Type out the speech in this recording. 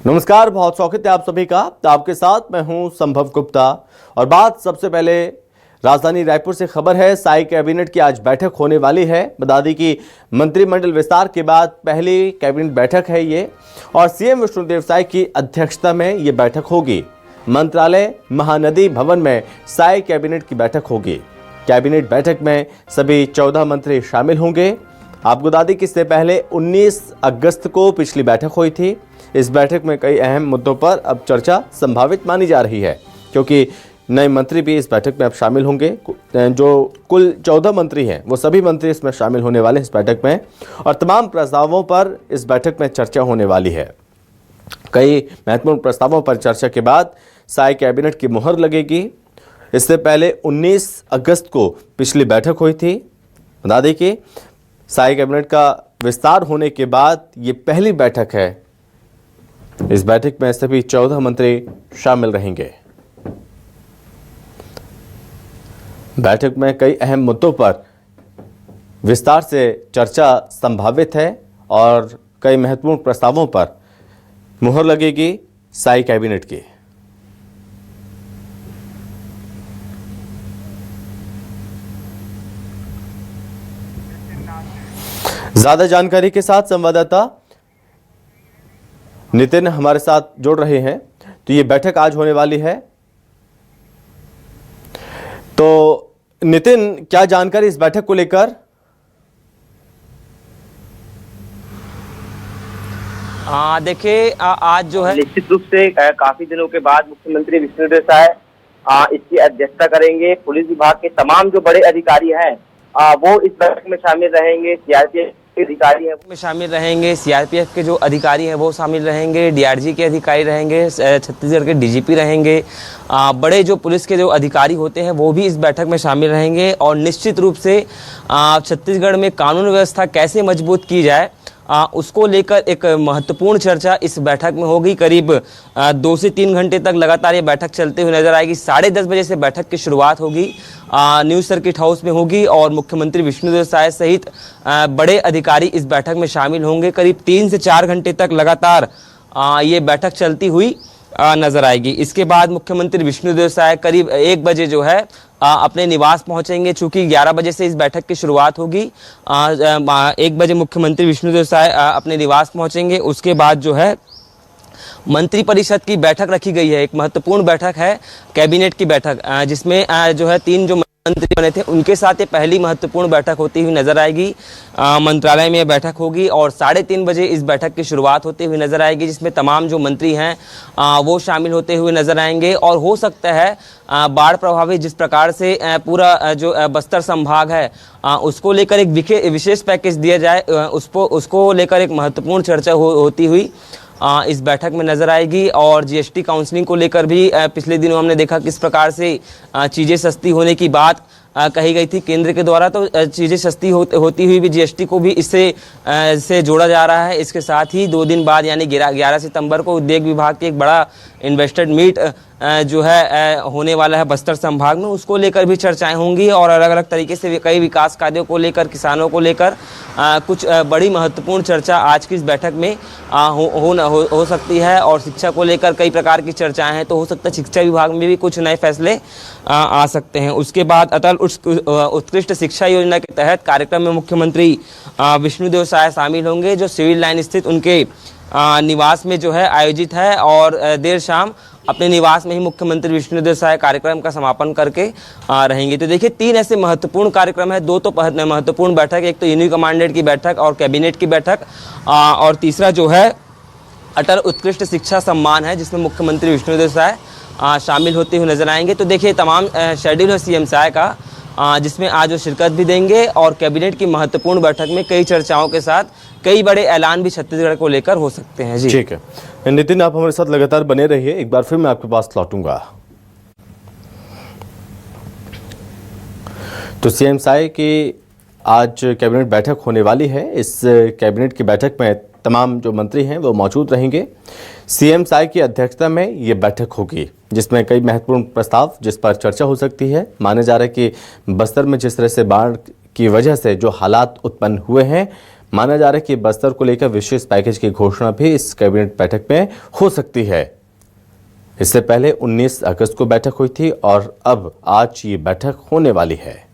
नमस्कार, बहुत स्वागत है आप सभी का। तो आपके साथ मैं हूं संभव गुप्ता और बात सबसे पहले राजधानी रायपुर से खबर है। साई कैबिनेट की आज बैठक होने वाली है। बता दें कि मंत्रिमंडल विस्तार के बाद पहली कैबिनेट बैठक है ये, और सीएम विष्णुदेव साई की अध्यक्षता में ये बैठक होगी। मंत्रालय महानदी भवन में साई कैबिनेट की बैठक होगी। कैबिनेट बैठक में सभी 14 मंत्री शामिल होंगे। आपको बता दें कि इससे पहले 19 अगस्त को पिछली बैठक हुई थी। इस बैठक में कई अहम मुद्दों पर अब चर्चा संभावित मानी जा रही है, क्योंकि नए मंत्री भी इस बैठक में अब शामिल होंगे। जो कुल 14 मंत्री हैं वो सभी मंत्री इसमें शामिल होने वाले हैं इस बैठक में, और तमाम प्रस्तावों पर इस बैठक में चर्चा होने वाली है। कई महत्वपूर्ण प्रस्तावों पर चर्चा के बाद साई कैबिनेट की मुहर लगेगी। इससे पहले 19 अगस्त को पिछली बैठक हुई थी। बता दें कि साई कैबिनेट का विस्तार होने के बाद ये पहली बैठक है। इस बैठक में सभी 14 मंत्री शामिल रहेंगे। बैठक में कई अहम मुद्दों पर विस्तार से चर्चा संभावित है और कई महत्वपूर्ण प्रस्तावों पर मुहर लगेगी साई कैबिनेट की। ज्यादा जानकारी के साथ संवाददाता नितिन हमारे साथ जुड़ रहे हैं। तो ये बैठक आज होने वाली है। तो नितिन, क्या जानकारी इस बैठक को लेकर? देखिए, आज जो है निश्चित रूप से काफी दिनों के बाद मुख्यमंत्री विष्णुदेव साय इसकी अध्यक्षता करेंगे। पुलिस विभाग के तमाम जो बड़े अधिकारी हैं वो इस बैठक में शामिल रहेंगे। सीआरपीएफ के अधिकारी हैं में शामिल रहेंगे। सीआरपीएफ के जो अधिकारी हैं वो शामिल रहेंगे। डीआरजी के अधिकारी रहेंगे। छत्तीसगढ़ के डीजीपी रहेंगे। बड़े जो पुलिस के जो अधिकारी होते हैं वो भी इस बैठक में शामिल रहेंगे। और निश्चित रूप से छत्तीसगढ़ में कानून व्यवस्था कैसे मजबूत की जाए उसको लेकर एक महत्वपूर्ण चर्चा इस बैठक में होगी। करीब 2 से 3 घंटे तक लगातार ये बैठक चलते हुए नजर आएगी। 10:30 बजे से बैठक की शुरुआत होगी। न्यू सर्किट हाउस में होगी और मुख्यमंत्री विष्णुदेव साय सहित बड़े अधिकारी इस बैठक में शामिल होंगे। करीब 3 से 4 घंटे तक लगातार ये बैठक चलती हुई नजर आएगी। इसके बाद मुख्यमंत्री विष्णुदेव साय करीब 1 बजे जो है अपने निवास पहुंचेंगे। चूंकि 11 बजे से इस बैठक की शुरुआत होगी। 1 बजे मुख्यमंत्री विष्णुदेव साय अपने निवास पहुंचेंगे। उसके बाद जो है मंत्रिपरिषद की बैठक रखी गई है। एक महत्वपूर्ण बैठक है कैबिनेट की बैठक, जिसमें जो है 3 जो मंत्री बने थे उनके साथ ये पहली महत्वपूर्ण बैठक होती हुई नजर आएगी। मंत्रालय में यह बैठक होगी और 3:30 बजे इस बैठक की शुरुआत होती हुई नजर आएगी, जिसमें तमाम जो मंत्री हैं वो शामिल होते हुए नजर आएंगे। और हो सकता है बाढ़ प्रभावित जिस प्रकार से पूरा जो बस्तर संभाग है उसको लेकर एक विशेष पैकेज दिया जाए, उसको लेकर एक महत्वपूर्ण चर्चा होती हुई इस बैठक में नजर आएगी। और जीएसटी काउंसलिंग को लेकर भी पिछले दिनों हमने देखा किस प्रकार से चीज़ें सस्ती होने की बात कही गई थी केंद्र के द्वारा। तो चीज़ें सस्ती होती हुई भी जीएसटी को भी इससे जोड़ा जा रहा है। इसके साथ ही 2 दिन बाद यानी 11 सितंबर को उद्योग विभाग की एक बड़ा इन्वेस्टर मीट जो है होने वाला है बस्तर संभाग में, उसको लेकर भी चर्चाएं होंगी। और अलग अलग तरीके से कई विकास कार्यों को लेकर, किसानों को लेकर कुछ बड़ी महत्वपूर्ण चर्चा आज की इस बैठक में हो सकती है। और शिक्षा को लेकर कई प्रकार की चर्चाएं हैं, तो हो सकता है शिक्षा विभाग में भी कुछ नए फैसले आ सकते हैं। उसके बाद अटल उत्कृष्ट शिक्षा योजना के तहत कार्यक्रम में मुख्यमंत्री विष्णुदेव साय शामिल होंगे, जो सिविल लाइन स्थित उनके निवास में जो है आयोजित है। और देर शाम अपने निवास में ही मुख्यमंत्री विष्णुदेव साय कार्यक्रम का समापन करके रहेंगे। तो देखिए 3 ऐसे महत्वपूर्ण कार्यक्रम है। 2 तो महत्वपूर्ण बैठक, एक तो यूनि कमांडेट की बैठक और कैबिनेट की बैठक, और तीसरा जो है अटल उत्कृष्ट शिक्षा सम्मान है, जिसमें मुख्यमंत्री विष्णुदेव साय शामिल होते हुए नजर आएंगे। तो देखिए तमाम शेड्यूल है सीएम साय का, जिसमें आज वो शिरकत भी देंगे। और कैबिनेट की महत्वपूर्ण बैठक में कई चर्चाओं के साथ कई बड़े ऐलान भी छत्तीसगढ़ को लेकर हो सकते हैं। जी ठीक है नितिन, आप हमारे साथ लगातार बने रहिए। एक बार फिर मैं आपके पास लौटूंगा। तो सीएम साय की आज कैबिनेट बैठक होने वाली है। इस कैबिनेट की बैठक में तमाम जो मंत्री हैं वो मौजूद रहेंगे। सीएम साय की अध्यक्षता में ये बैठक होगी, जिसमें कई महत्वपूर्ण प्रस्ताव जिस पर चर्चा हो सकती है। माने जा रहा है कि बस्तर में जिस तरह से बाढ़ की वजह से जो हालात उत्पन्न हुए हैं, माना जा रहा है कि बस्तर को लेकर विशेष पैकेज की घोषणा भी इस कैबिनेट बैठक में हो सकती है। इससे पहले 19 अगस्त को बैठक हुई थी और अब आज ये बैठक होने वाली है।